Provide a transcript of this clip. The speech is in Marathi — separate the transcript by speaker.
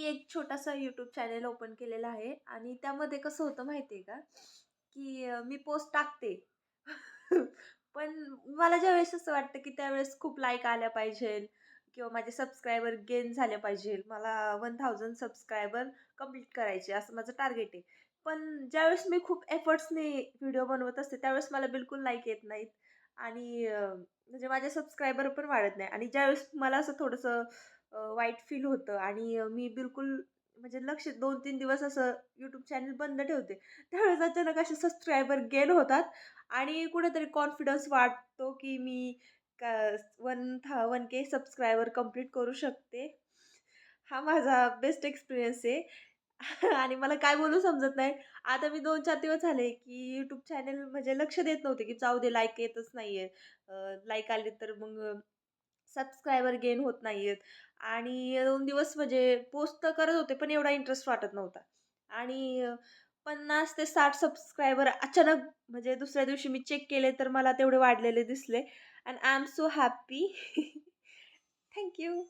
Speaker 1: एक छोटासा YouTube चॅनल ओपन केलेला आहे आणि त्यामध्ये कसं होतं माहिती आहे का, की मी पोस्ट टाकते. पण मला ज्यावेळेस असं वाटतं, की त्यावेळेस खूप लाईक आल्या पाहिजेल किंवा माझे सबस्क्रायबर गेन झाले पाहिजेल. मला 1000 सबस्क्रायबर कंप्लीट करायचे असं माझं टार्गेट आहे. पण ज्यावेळेस मी खूप एफर्ट्सने व्हिडिओ बनवत असते, त्यावेळेस मला बिलकुल लाईक येत नाहीत आणि म्हणजे माझे सबस्क्रायबर पण वाढत नाही आणि ज्यावेळेस मला असं थोडंसं वाईट फील होतं आणि मी बिलकुल म्हणजे लक्ष 2-3 दिवस असं YouTube चॅनल बंद ठेवते. त्यावेळेस अचानक असे सबस्क्रायबर गेन होतात आणि कुठेतरी कॉन्फिडन्स वाटतो, की मी का 1K सबस्क्रायबर कंप्लीट करू शकते. हा माझा बेस्ट एक्सपिरियन्स आहे. आणि मला काय बोलू समजत नाही. आता मी 2-4 दिवस झाले, की YouTube चॅनल म्हणजे लक्ष देत नव्हते, की जाऊ दे लाईक येतच नाहीये. लाईक आले तर मग सबस्क्रायबर गेन होत नाहीयेत आणि 2 दिवस म्हणजे पोस्ट तर करत होते, पण एवढा इंटरेस्ट वाटत नव्हता. आणि 50 ते 60 सबस्क्रायबर अचानक म्हणजे दुसऱ्या दिवशी मी चेक केले, तर मला तेवढे वाढलेले दिसले and I am so happy. Thank you.